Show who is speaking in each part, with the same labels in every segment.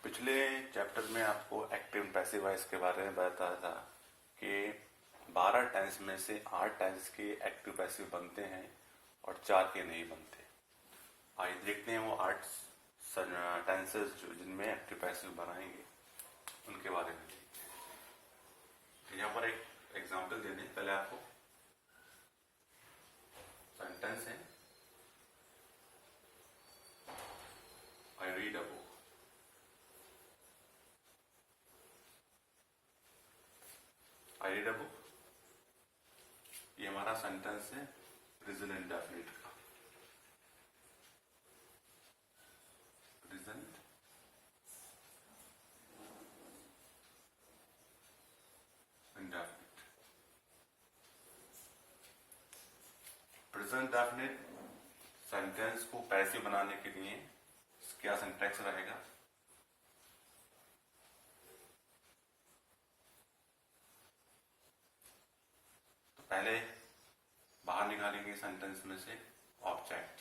Speaker 1: पिछले चैप्टर में आपको एक्टिव एंड पैसिव वॉइस के बारे में बताया था कि 12 टेंस में से 8 टेंस के एक्टिव पैसिव बनते हैं और 4 के नहीं बनते। आइए देखते हैं वो 8 टेंसेस जो जिनमें एक्टिव पैसिव बनाएंगे उनके बारे में देखते हैं। तो यहाँ पर एक एग्जाम्पल दे दें पहले आपको। सेंटेंस है I read a book. I read a book, ये हमारा सेंटेंस है प्रेजेंट इंडेफिनिट का। Present indefinite. Present indefinite sentence को पैसिव बनाने के लिए क्या सिंटैक्स रहेगा? पहले बाहर निकालेंगे सेंटेंस में से ऑब्जेक्ट,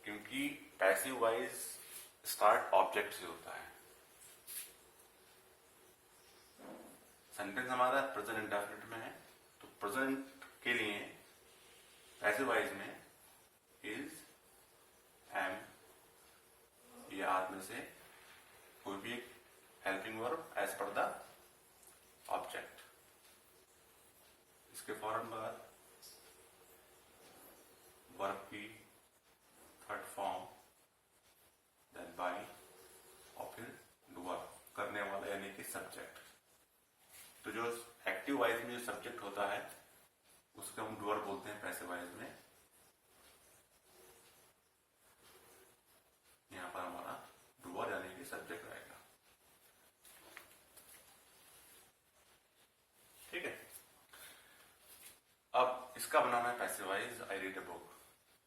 Speaker 1: क्योंकि पैसिव वॉइस स्टार्ट ऑब्जेक्ट से होता है। सेंटेंस हमारा प्रेजेंट इंडेफिनिट में है, तो प्रेजेंट के लिए पैसिव वॉइस में इज, एम या आर में से कोई भी एक helping verb as per the object. इसके फौरन बाद वर्ब की थर्ड फॉर्म, देन बाय और फिर डूअर, करने वाला यानी कि सब्जेक्ट। तो जो एक्टिव वॉइस में जो सब्जेक्ट होता है उसको हम डूअर बोलते हैं पैसिव वॉइस में। यहां पर हमारा डूअर यानी कि सब्जेक्ट रहेगा। ठीक है, अब इसका बनाना है passive voice I read a book.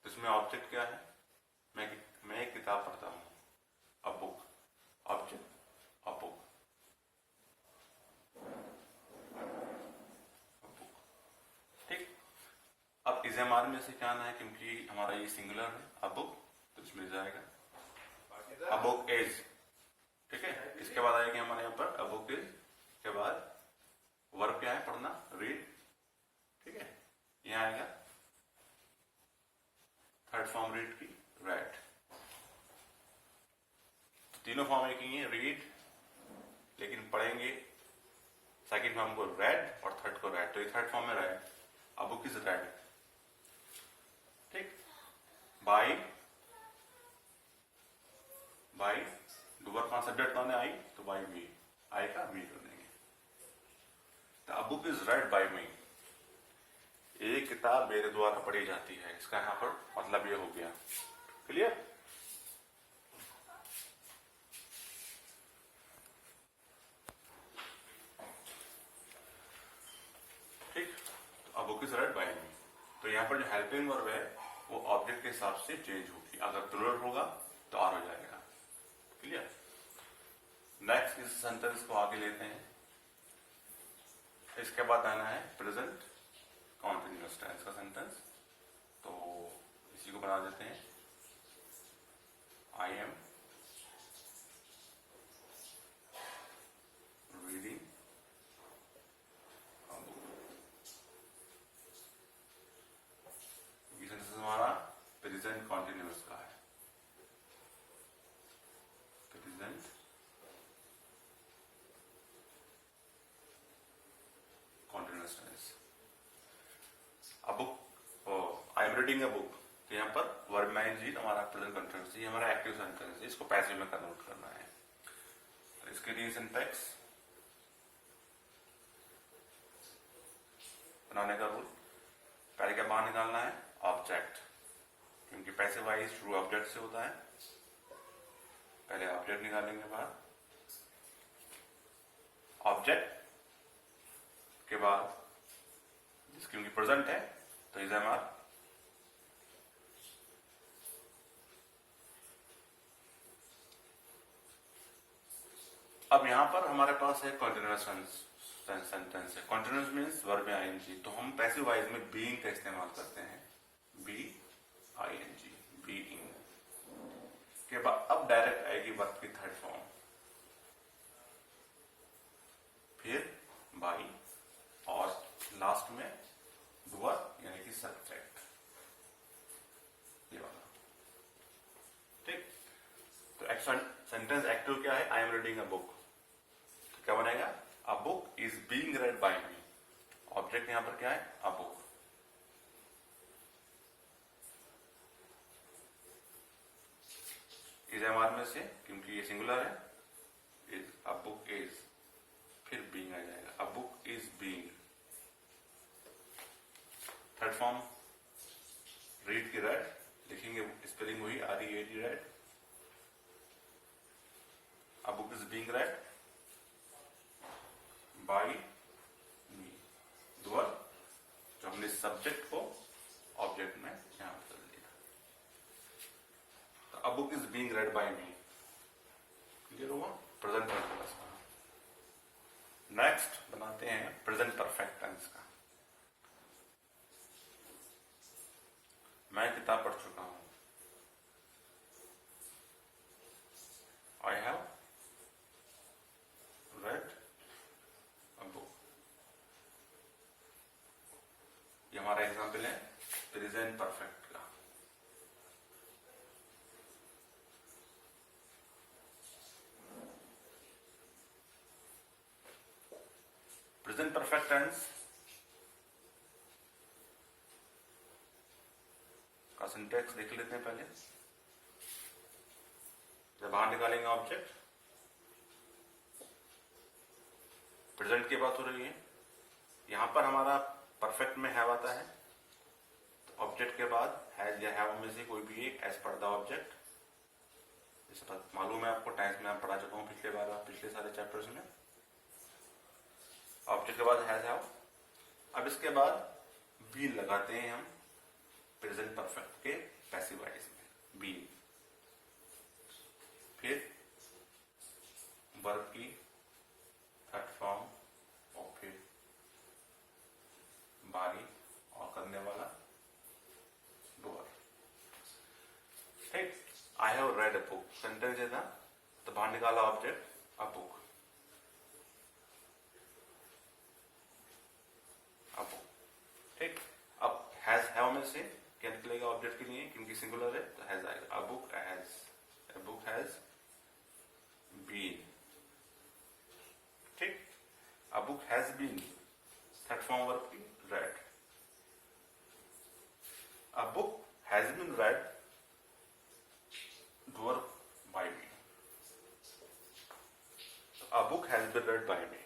Speaker 1: तो इसमें ऑब्जेक्ट क्या है? मैं एक किताब पढ़ता हूं, a book, object a book. ठीक, अब इज़ेमार में से क्या आना है, क्योंकि हमारा ये सिंगुलर है अ बुक, तो इसमें जाएगा अ बुक इज। ठीक है, इसके बाद आएगी हमारे यहाँ पर अ बुक इज के बाद वर्ब क्या है? पढ़ना, रीड। ठीक है, यहां आएगा थर्ड फॉर्म रीड की, रेड। तो तीनों फॉर्म एक ही है, रीड, लेकिन पढ़ेंगे सेकंड फॉर्म को रेड और थर्ड को रेड, तो ये थर्ड फॉर्म में red, a book is red. ठीक, बाय, बाय डूअर का सब्जेक्ट कौन है? आई, तो बाय मी, आई का मी कर देंगे। तो a book is read by me, एक किताब मेरे द्वारा पढ़ी जाती है। इसका यहां पर मतलब ये हो गया। क्लियर? ठीक, तो a book is read by me. तो यहां पर जो हेल्पिंग वर्ब है वो ऑब्जेक्ट के हिसाब से चेंज होगी। अगर प्लूरल होगा तो आर हो जाएगा। क्लियर? नेक्स्ट इस सेंटेंस को आगे लेते हैं। इसके बाद आना है प्रेजेंट कॉन्टिन्यूअस टेंस का सेंटेंस। तो इसी को बना देते हैं I am reading a book. ये सेंटेंस हमारा प्रेजेंट कॉन्टिन्यूअस का है। Present continuous tense. A book, I am reading a book, तो यहाँ पर वर्ब में जी हमारा प्रेजेंट कंटिन्यूअस, ये हमारा एक्टिव सेंटेंस है, इसको पैसिव में कन्वर्ट करना है। तो इसके लिए सिंटैक्स बनाने का रूल, पहले क्या बाहर निकालना है? ऑब्जेक्ट, क्योंकि पैसिव वॉइस ट्रू ऑब्जेक्ट से होता है। पहले ऑब्जेक्ट निकालेंगे बाहर, ऑब्जेक्ट के बाद क्योंकि प्रेजेंट है तो इज एम आर, अब यहां पर हमारे पास है कॉन्टिन्यूअस सेंटेंस है। कॉन्टिन्यूअस मीन्स वर्ब में आईएनजी, तो हम पैसिव वॉइस में बीइंग का इस्तेमाल करते हैं, B I N G, being. Verb की थर्ड फॉर्म, फिर बाई, और लास्ट में डूअर यानी कि सब्जेक्ट, ये वाला। ठीक, तो सेंटेंस एक्टिव क्या है? I am reading a book, तो क्या बनेगा? A book is being read by me. Object यहां पर क्या है? अ बुक। इज एमआर में से, क्योंकि ये सिंगुलर है, इज, अ बुक इज, फिर बीइंग आ जाएगा, a book is being. Third form read की रेड, लिखेंगे स्पेलिंग वही, READ read. A book is being read by me, doer, जो हमने सब्जेक्ट को ऑब्जेक्ट में यहां बदल दिया। तो a book is being read by me, clear हुआ? प्रेजेंट कंटिन्यूअस का। नेक्स्ट बनाते हैं प्रेजेंट परफेक्ट टेंस का। मैं किताब पढ़ चुका हूं, I have read a book. ये हमारा एग्जाम्पल है प्रेजेंट परफेक्ट का। प्रेजेंट परफेक्ट टेंस का सिंटेक्स देख लेते हैं पहले। जब बाहर निकालेंगे ऑब्जेक्ट, प्रेजेंट की बात हो रही है, यहां पर हमारा परफेक्ट में हैव आता है, तो ऑब्जेक्ट के बाद हैज या हैव में से कोई भी एक एज पर द ऑब्जेक्ट। जैसे मालूम है आपको, टेंस में आप पढ़ा चुका हूं पिछले बार, पिछले सारे चैप्टर्स में। ऑब्जेक्ट के बाद हैज हैव। अब इसके बाद बी लगाते हैं हम प्रेजेंट परफेक्ट के पैसिव वॉइस में, बी। फिर वर्ब की थर्ड फॉर्म, और फिर बारी, और करने वाला डूअर। ठीक, I have read a book, sentence है ना, तो बाहर निकाला object a book, a book. ठीक, अब हैज हैव में से क्या निकलेगा ऑब्जेक्ट के लिए, क्योंकि सिंगुलर है तो हैज आएगा, a book has, a book has been. ठीक, a book has been, third form verb की read. A book has been read doer by me, a book has been read by me.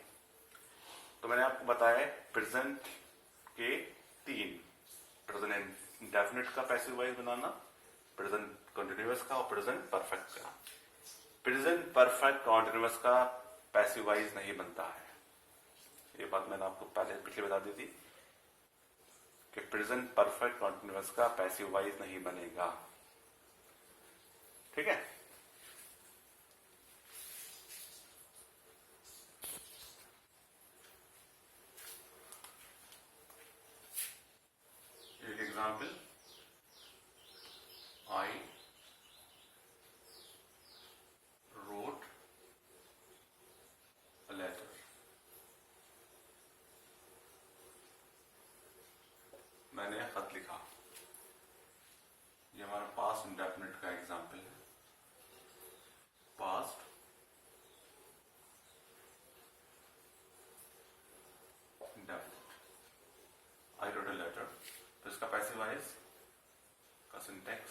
Speaker 1: तो मैंने आपको बताया present के तीन, present indefinite का passive voice बनाना, प्रेजेंट कंटिन्यूअस का, और प्रेजेंट परफेक्ट का। प्रेजेंट परफेक्ट कंटिन्यूअस का पैसिव वॉइस नहीं बनता है, ये बात मैंने आपको पहले पिछले बता दी थी कि प्रेजेंट परफेक्ट कंटिन्यूअस का पैसिव वॉइस नहीं बनेगा। ठीक है, एक example, I wrote a letter, मैंने खत लिखा। ये हमारा पास्ट इंडेफिनिट का एग्जाम्पल है, past indefinite, I wrote a letter. तो इसका पैसिव वॉइस का सिंटेक्स,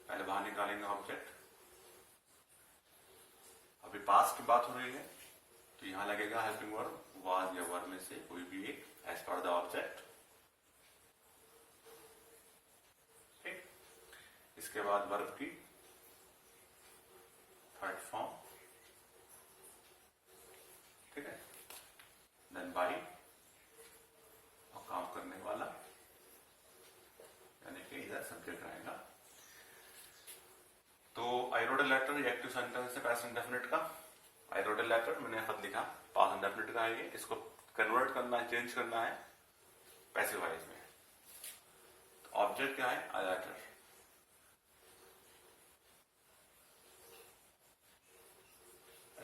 Speaker 1: पहले बाहर निकालेंगे ऑब्जेक्ट। अभी पास्ट की बात हो रही है, तो यहां लगेगा हेल्पिंग वर्ब, वाज या वर में से कोई भी एक एज पर द ऑब्जेक्ट। ठीक, इसके बाद वर्ब की थर्ड फॉर्म, ठीक है, देन बाई, और काम करने वाला, यानी कि इधर सब्जेक्ट आएगा। तो आई रोट अ लेटर, ये एक्टिव सेंटेंस है पास्ट इंडेफिनिट का। आई रोट अ लेटर, मैंने खत लिखा, पास्ट इंडेफिनिट का है ये, इसको कन्वर्ट करना है, चेंज करना है पैसिव वॉइस में। तो ऑब्जेक्ट क्या है? A letter,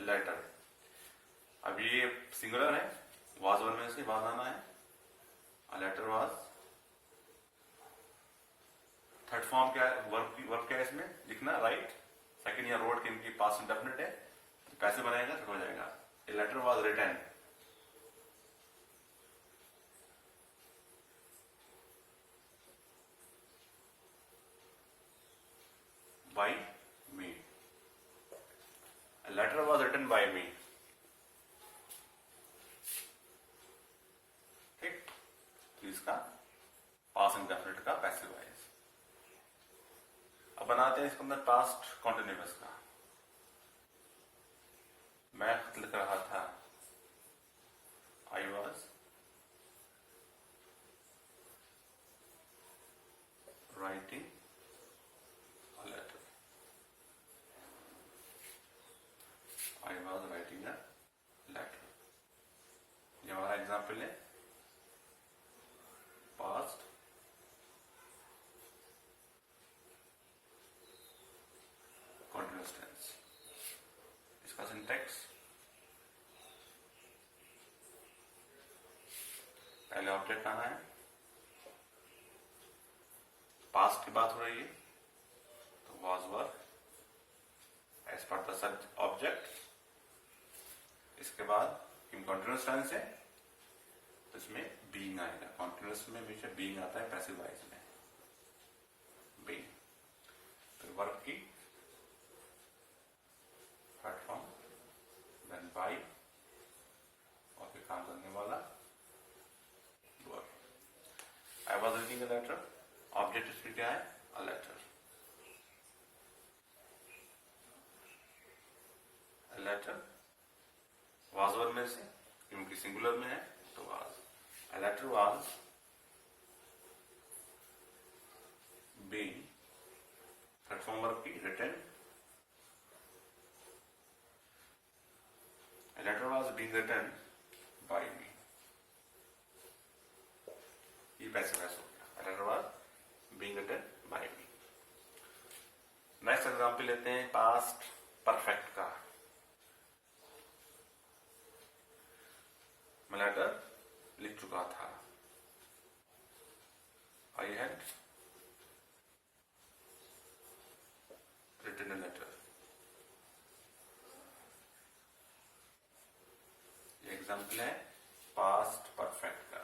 Speaker 1: letter. अब ये सिंगुलर है, वाज वन में से वाज आना है, a letter was. Third form क्या है, वर्ब क्या है इसमें लिखना, राइट। सेकंड या रोड के इनकी पास्ट इंडेफिनिट है, तो कैसे बनाएगा, तो हो जाएगा a letter was written by me. A letter was written by me। ठीक, तो इसका पास्ट इंडेफिनिट का पैसिव वॉइस। अब बनाते हैं इसके अंदर पास्ट कॉन्टिन्यूअस का। मैं खत लिख रहा था, I was writing a letter. I was writing a letter। ये हमारा एग्जाम्पल है पास्ट कॉन्टिन्यूअस टेंस। इसका सिंटैक्स, पहले ऑब्जेक्ट आना है, पास्ट की बात हो रही है तो was were as per the such object. इसके बाद कॉन्टिन्यूअस टेंस है तो इसमें बीइंग आएगा। कॉन्टिन्यूअस में हमेशा बीइंग आता है पैसिव वॉइस में, बीइंग। फिर वर्ब की थर्ड फॉर्म, देन बाय, और फिर काम करने वाला verb. I was reading a letter, object इसमें क्या है, a letter. A letter was one में से, क्योंकि सिंगुलर में है तो was. A letter was being, third form verb की written. A letter was being written by me, ये पैसिव वॉइस हो गया। A letter was being written by me. Next example लेते हैं पास्ट परफेक्ट का। मैं लेटर लिख चुका था, I had written a letter. ये एग्जांपल है पास्ट परफेक्ट का।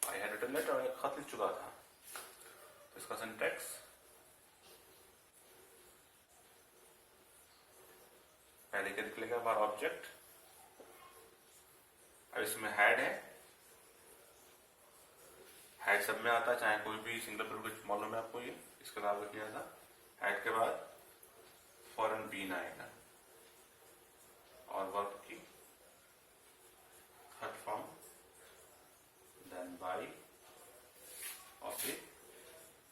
Speaker 1: आई हैड रिटन लेटर, एक खत लिख चुका था, तो इसका सिंटैक्स, पहले क्या निकलेगा हमारा ऑब्जेक्ट। अब इसमें हैड है, हैड सब में आता है, चाहे कोई भी सिंगल पर कुछ मालूम है आपको, ये इसके अलावा किया था। हैड के बाद फॉरन बीन आएगा, और वर्ब की थर्ड फॉर्म, देन बाय, और फिर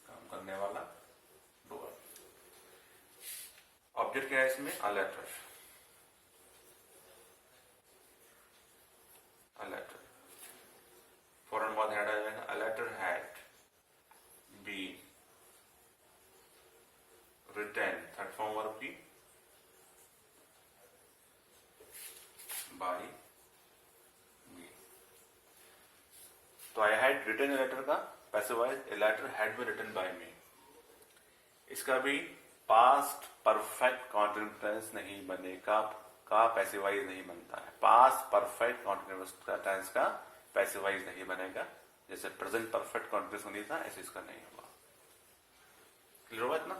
Speaker 1: काम करने वाला डूअर। ऑब्जेक्ट क्या है इसमें, अ लेटर। अ लेटर, फॉरन बाद हैड आ जाएगा, a letter had been written, third form verb की बाय मी। तो I had written a letter का passive voice, a letter had been written by me. इसका भी पास्ट परफेक्ट कॉन्टिन्यूअस टेंस नहीं बनेगा, का पैसिव वॉइस नहीं बनता है। पास्ट परफेक्ट कॉन्टिन्यूअस टेंस का पैसिव वॉइस नहीं बनेगा, जैसे प्रेजेंट परफेक्ट कॉन्टिन्यूअस नहीं था ऐसे इसका नहीं होगा। क्लियर हुआ इतना?